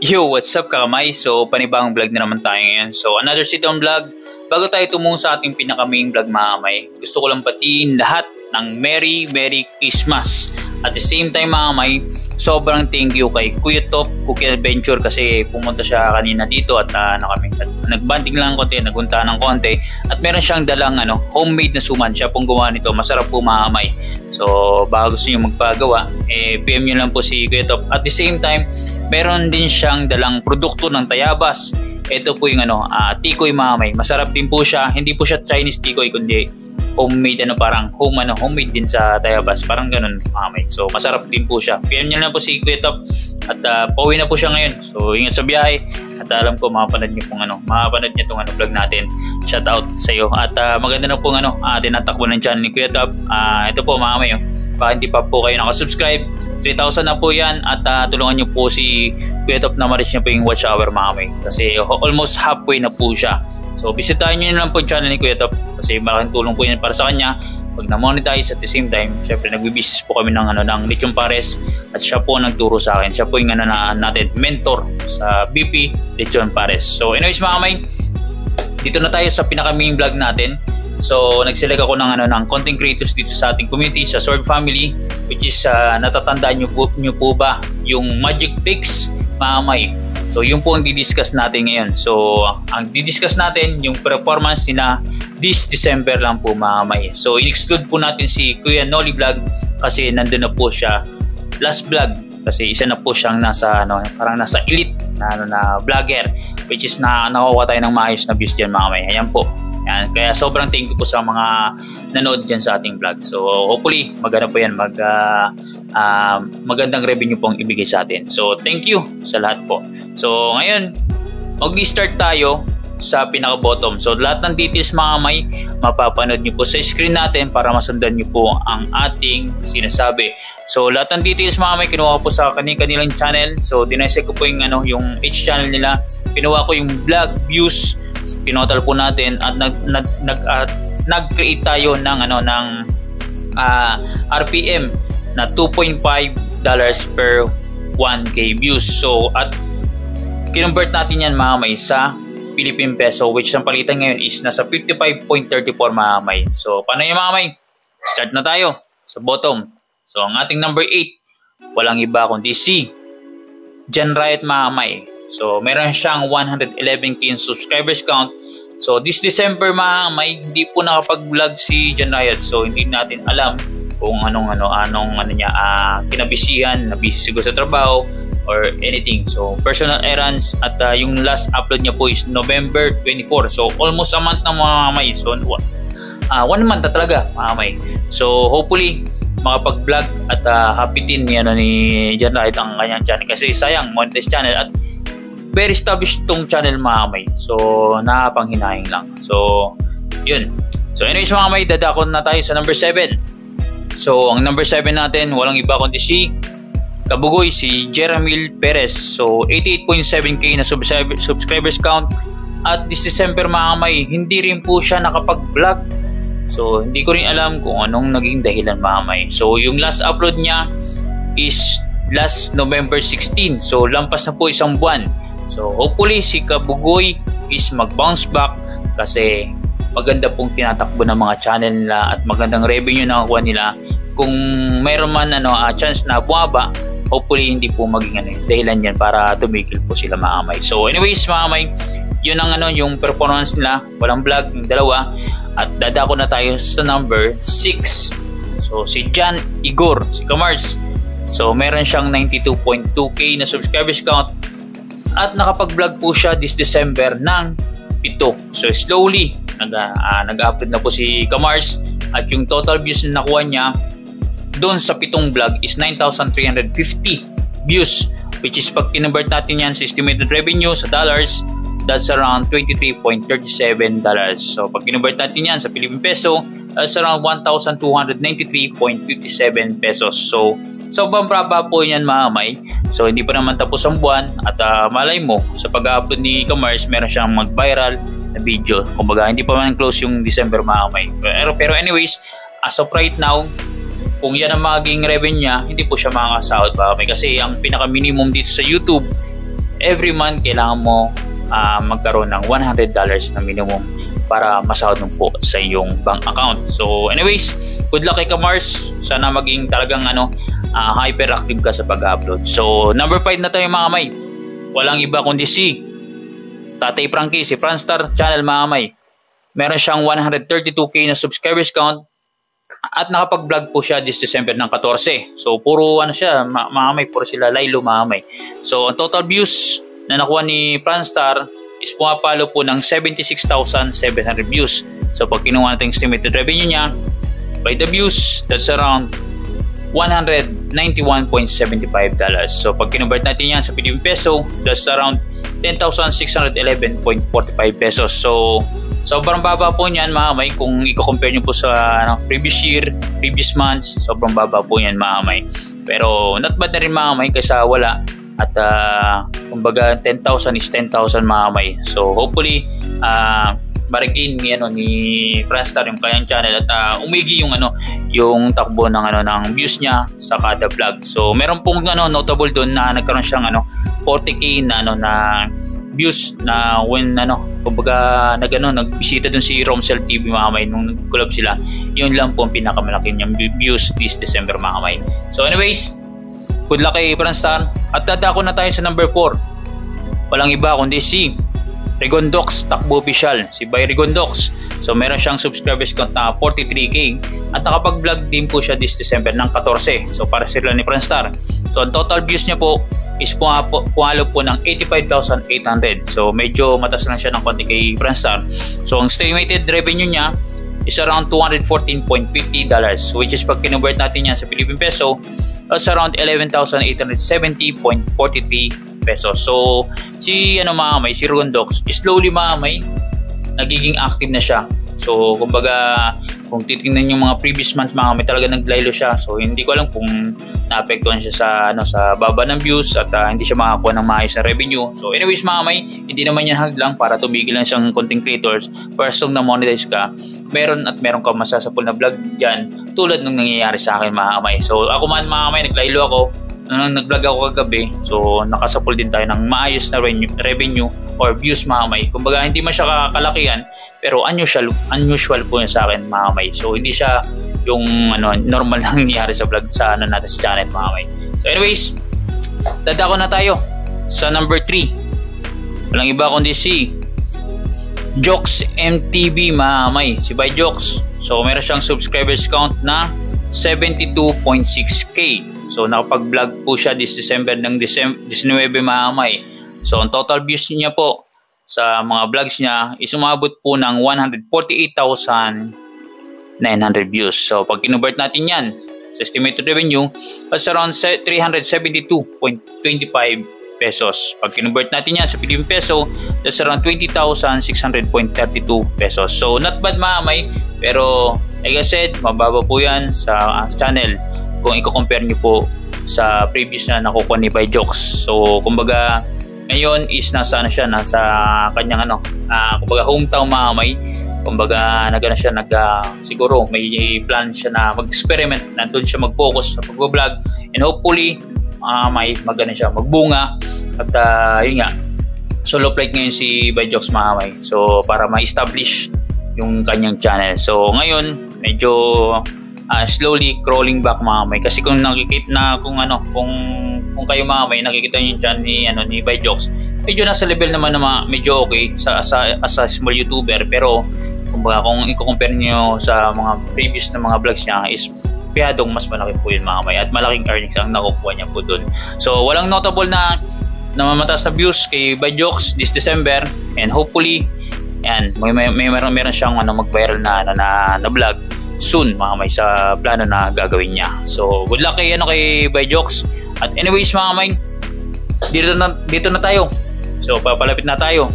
Yo, what's up kakamay? So, panibagong vlog na naman tayo ngayon. So, another sit-down vlog. Bago tayo tumungo sa ating pinaka-main vlog mga kamay, gusto ko lang batiin lahat ng Merry Christmas. At the same time mga kamay, sobrang thank you kay Kuya Top Cookie Adventure kasi pumunta siya kanina dito at nagbanding lang konti, nagunta ng konti at meron siyang dalang homemade na suman. Siya pong gawa nito, masarap po mga kamay. So baka gusto niyo magpagawa, PM nyo lang po si Kuya Top. At the same time, meron din siyang dalang produkto ng Tayabas. Ito po yung tikoy mga kamay. Masarap din po siya, hindi po siya Chinese tikoy kundi homemade parang homemade din sa Tayabas, parang ganun mamay. So masarap din po siya. PM niyo na po si Kuya Top at pauwi na po siya ngayon. So ingat sa biyahe at alam ko mapapanood niyo pong mapapanood niyo tong vlog natin. Shout out sa iyo. At maganda na pong tinatakbo ng channel ni Kuya Top. Ito po mga kamay, baka hindi pa po kayo naka-subscribe, 3,000 na po yan at tulungan niyo po si Kuya Top na ma-reach niya po yung watch hour mga kamay. Kasi almost halfway na po siya. So bisitahin nyo lang po yung channel ni Kuya Top kasi malaking tulong po yan para sa kanya pag na-monetize. At the same time, syempre nagbibusiness po kami ng Lechon Pares at siya po nagturo sa akin. Siya po yung natin mentor sa BP Lechon Pares. So anyways mga kamay, dito na tayo sa pinaka-main vlog natin. So nag-select ako ng content creators dito sa ating community, sa Sword Family, which is natatandaan nyo po ba yung Magic Picks mga kamay. So yun po ang didiscuss natin ngayon. So ang didiscuss natin yung performance nila this December lang po mga kamay. So in-exclude po natin si Kuya Noli Vlog kasi nandun na po siya last vlog kasi isa na po siyang nasa parang nasa elite na vlogger, which is nakuha tayo ng maayos na views dyan mga kamay. Ayan po. Yan. Kaya sobrang thank you po sa mga nanood dyan sa ating vlog. So hopefully maganda po yan, magandang revenue pong ibigay sa atin. So thank you sa lahat po. So ngayon mag-start tayo sa pinaka-bottom. So lahat ng details mga kamay mapapanood nyo po sa screen natin para masundan nyo po ang ating sinasabi. So lahat ng details mga kamay kinuha ko po sa kanilang channel. So dinesect ko po yung each channel nila. Kinuha ko yung vlog views, pinotal po natin at nag-create tayo ng RPM na $2.5 per 1k views. So at kinonvert natin yan mga kamay sa Philippine Peso, which ang palitan ngayon is nasa 55.34 mga kamay. So paano yung mga kamay? Start na tayo sa bottom. So ang ating number 8 walang iba kundi si Jan Riot mga kamay. So meron siyang 111k subscribers count. So this December mga kamay hindi po nakapag-vlog si Jan Riot. So hindi natin alam kung anong niya kinabisihan, na busy siguro sa trabaho or anything. So personal errands at yung last upload niya po is November 24. So almost a month na mga kamay. So 1 month na talaga mga kamay. So hopefully makapag-vlog at hapitin ni Jan Riot ang kanyang channel kasi sayang monetized channel at very established tong channel mga kamay. So nakapanghinahing lang. So yun. So anyways mga kamay, dadako na tayo sa number 7. So ang number 7 natin walang iba kundi si Kabugoy, si Jeramil Perez. So 88.7k na subscribers count at this December mga kamay hindi rin po siya nakapag-vlog. So hindi ko rin alam kung anong naging dahilan mga kamay. So yung last upload niya is last November 16. So lampas na po isang buwan. So hopefully si Kabugoy is mag-bounce back kasi maganda pong tinatakbo ng mga channel nila at magandang revenue na nakuha nila. Kung mayroon man chance na bumaba, hopefully hindi po maging dahilan yan para tumigil po sila mga kamay. So anyways mga kamay, yun ang yung performance nila, walang vlog, yung dalawa. At dadako na tayo sa number 6. So si Jan Igor, si Kamars. So meron siyang 92.2k na subscribers count at nakapag-vlog po siya this December ng 7. So slowly nag-upload na po si Kamars at yung total views na nakuha niya doon sa 7 vlog is 9,350 views, which is pag kinonvert natin yan sa estimated revenue sa dollars, that's around $23.37. So pag kinonvert natin yan sa Philippine Peso, that's around 1,293.57 pesos. So sobrang baba po yan mga kamay. So hindi pa naman tapos ang buwan at malay mo sa pag-upload ni Kamars meron siyang mag-viral na video. Kumbaga hindi pa man close yung December mga kamay. Pero anyways, as of right now, kung yan ang magiging revenue niya, hindi po siya makakasahod mga kamay. Kasi ang pinaka-minimum dito sa YouTube every month kailangan mo magkaroon ng $100 na minimum para masahod mo po sa iyong bank account. So anyways, good luck kay Kamars. Sana maging talagang hyperactive ka sa pag-upload. So number 5 na tayo mga kamay. Walang iba kundi si Tatay Frankie, si Franstar Channel mga kamay. Meron siyang 132k na subscribers count at nakapag-vlog po siya this December ng 14. So puro siya mga kamay, puro sila Lilo mga kamay. So ang total views na nakuha ni Franstar is pumapalo po ng 76,700 views. So pag kinuha natin estimated revenue niya by the views, that's around $191.75. So pag kinonvert natin yan sa Philippine peso, that's around 10,611.45 pesos. So sobrang baba po niyan mga kamay kung i-compare nyo po sa previous year, previous months. Sobrang baba po niyan mga kamay. Pero not bad na rin mga kamay kaysa wala. At kumbaga 10,000 is 10,000 mga kamay. So hopefully marigin ni Franstar yung kanyang channel at umigi yung takbo ng views niya sa kada vlog. So meron pong notable doon na nagkaroon siyang 40k na views na when kumbaga nagbisita doon si Romcel TV mga kamay nung nag-collab sila. Yun lang po ang pinakamalaki niyang views this December mga kamay. So anyways, good luck kay Franstar. At dadako na tayo sa number 4. Walang iba kundi si Rigondox Takbo Official, si Bay Rigondox. So meron siyang subscribers count na 43k at nakapag-vlog din po siya this December ng 14. So para sila ni Franstar. So ang total views niya po is pumalo po ng 85,800. So medyo matas lang siya ng konti kay Franstar. So ang estimated revenue niya is around $214.50, which is pag kinonvert natin yan sa Philippine peso, is around 11,870.43 pesos. So si mga kamay, si Rigondox, slowly mga kamay nagiging active na siya. So kumbaga kung titingnan yung mga previous months mga kamay, talaga naglaylo siya. So hindi ko alam kung naapektuhan siya sa baba ng views at hindi siya makakuha ng maayos na revenue. So anyways mga kamay, hindi naman yan haglang para tumigil lang siyang content creators. First na monetize ka, meron ka masasapol na vlog dyan tulad nung nangyayari sa akin mga kamay. So ako mga kamay, naglaylo ako nung nag-vlog ako kagabi. So nakasapol din tayo ng maayos na revenue or views mga kamay. Kumbaga hindi man siya kalakihan, pero unusual po yun sa akin mga kamay. So hindi siya yung normal na nangyayari sa vlog sa natin sa channel mga kamay. So anyways, dadako na tayo sa number 3. Walang iba kundi si Jokes MTV mga kamay, si By Jokes. So meron siyang subscribers count na 72.6k. So nakapag-vlog po siya this December ng 19 mga kamay. So ang total views niya po sa mga vlogs niya is umabot po ng 148,900 views. So pag kinonvert natin yan sa estimated revenue, that's around 372.25 pesos. Pag kinonvert natin yan sa Philippine peso, that's around 20,600.32 pesos. So not bad mga kamay, pero like I said, mababa po yan sa channel kung i-compare nyo po sa previous na nakukuha ni By Jokes. So kumbaga ngayon is nasa kanyang kumbaga hometown mga kamay. Kumbaga siguro may plan siya na mag-experiment, nandun siya mag-focus sa pag-vlog, and hopefully may magana siya magbunga. At yun nga, solo plate ngayon si By Jokes mga kamay. So para ma-establish yung kanyang channel. So ngayon medyo slowly crawling back mga kamay, kasi kung nakikita kung kayo mga kamay nakikita niyo yung channel ni By Jokes, medyo nasa level naman na medyo okay as a small YouTuber. Pero kumbaga kung i-compare niyo sa mga previous na mga vlogs niya, is piyadong mas malaki po yun mga kamay, at malaking earnings ang nakukuha niya po dun. So walang notable na mataas na views kay By Jokes this December, and hopefully meron siyang mag-viral na vlog soon mga kamay sa plano na gagawin niya. So good luck kay By Jokes. At anyways mga kamay, dito na tayo. So papalapit na tayo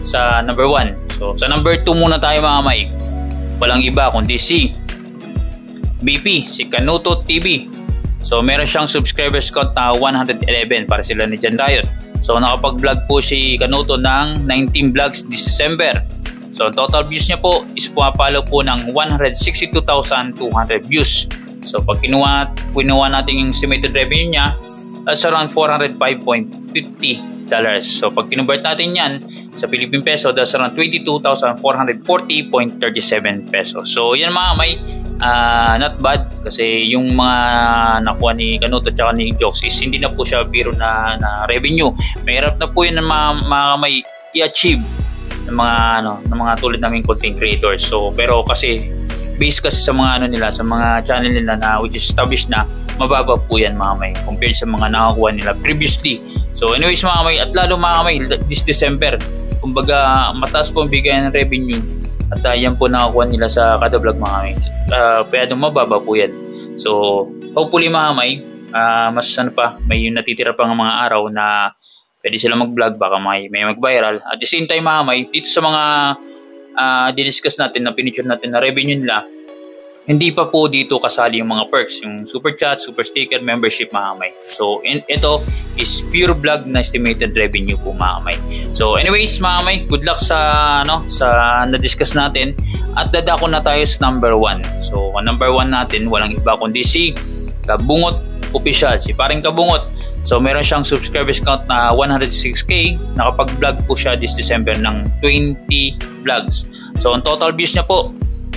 sa number 1. So sa number 2 muna tayo mga kamay. Walang iba kundi si BP, si Kanuto TV. So meron siyang subscribers count na 111 para sila ni Jan Riot. So nakapag-vlog po si Kanuto ng 19 vlogs this December. So total views niya po is pumapalo po ng 162,200 views. So pag kinuha natin yung estimated revenue niya, that's around $405.50 So pag kinonvert natin yan sa Philippine Peso, that's around 22,440.37 pesos. So yan mga may not bad kasi yung mga nakuha ni Kanuto at ni Jokes is hindi na po siya biro na revenue. Mahirap na po yun mga may i-achieve ng mga tulad naming content creators. So pero kasi based kasi sa mga nila, sa mga channel nila na which is established na, mababa po yan mga may compared sa mga nakakuha nila previously. So anyways mga may, at lalo mga may this December, kumbaga mataas po ang bigay ng revenue at yan po nakakuha nila sa kada vlog mga may. Pwedeng mababa po yan. So hopefully mga may, mas may natitira pang mga araw na pwede sila mag-vlog, baka may mag-viral. At the same time mga may, dito sa mga diniscuss natin na pinicture natin na revenue nila, hindi pa po dito kasali yung mga perks, yung super chat, super sticker, membership mga may. So ito is pure vlog na estimated revenue po mga may. So anyways mga may, good luck sa na-discuss natin at dadako na tayo sa number 1. So number 1 natin walang iba kundi si Kabungot Official, si Paring Kabungot. So meron siyang subscribers count na 106k, nakapag-vlog po siya this December ng 20 vlogs. So ang total views niya po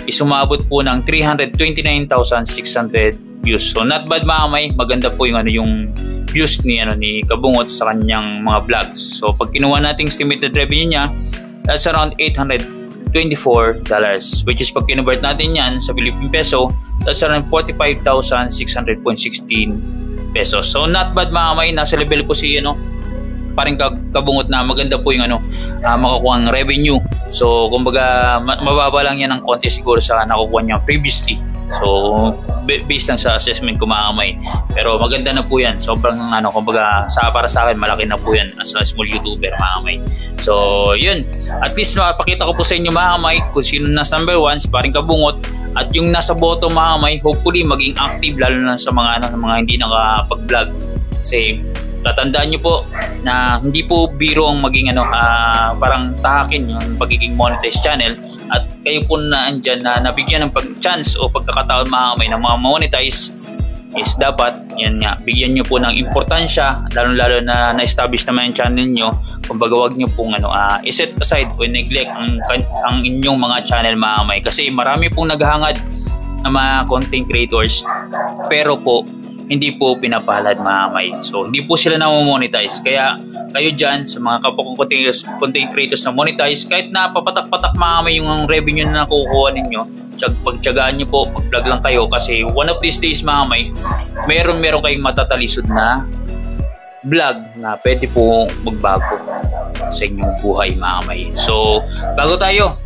is umabot po ng 329,600 views. So not bad mga may, maganda po yung views ni Kabungot sa kanyang mga vlogs. So pag kinuha nating estimated revenue niya, that's around $824, which is pag kinonvert natin yan sa Philippine Peso, that's around 45,600.16 pesos. So not bad mga may, nasa level po si Paring Kabungot na maganda po yung makukuha ng revenue. So kumbaga mababa lang yan ng konti siguro sa nakukuha niya previously. So based lang sa assessment ko mga kamay. Pero maganda na po yan. Sobrang kumbaga para sa akin malaki na po yan as a small YouTuber mga kamay. So yun. At least mapakita ko po sa inyo mga kamay kung sino nasa number 1, si Paring Kabungot. At yung nasa bottom mga kamay, hopefully maging active lalo na sa mga hindi nakapag-vlog. Kasi tatandaan nyo po na hindi po biro ang maging parang tahakin yung pagiging monetized channel, at kayo po na andyan na nabigyan ng chance o pagkakataon mga kamay ng mga monetize is dapat yan nga, bigyan nyo po ng importansya, lalo na na-establish naman yung channel nyo. Kumbaga wag nyo pong iset aside o neglect ang inyong mga channel mga kamay, kasi marami pong naghahangad ng mga content creators pero po hindi po pinapalad mga kamay. So hindi po sila na-monetize. Kaya kayo dyan sa mga kapwa kong content creators na monetize, kahit na papatak-patak mga kamay yung revenue na nakukuha ninyo, pagtyagaan nyo po, mag-vlog lang kayo, kasi one of these days mga kamay, meron kayong matatalisod na vlog na pwede po magbago sa inyong buhay mga kamay. So bago tayo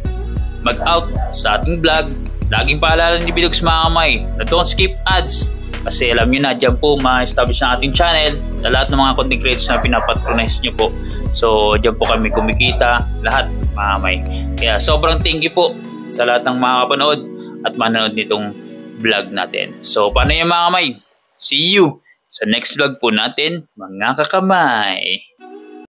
mag-out sa ating vlog, laging paalala ni Bidogs mga kamay na don't skip ads. Kasi alam nyo na, dyan po ma-establish na ating channel sa lahat ng mga content creators na pinapatronize nyo po. So dyan po kami kumikita lahat mga kamay. Kaya sobrang thank you po sa lahat ng mga kapanood at manonood nitong vlog natin. So paano yan mga kamay? See you sa next vlog po natin mga kakamay.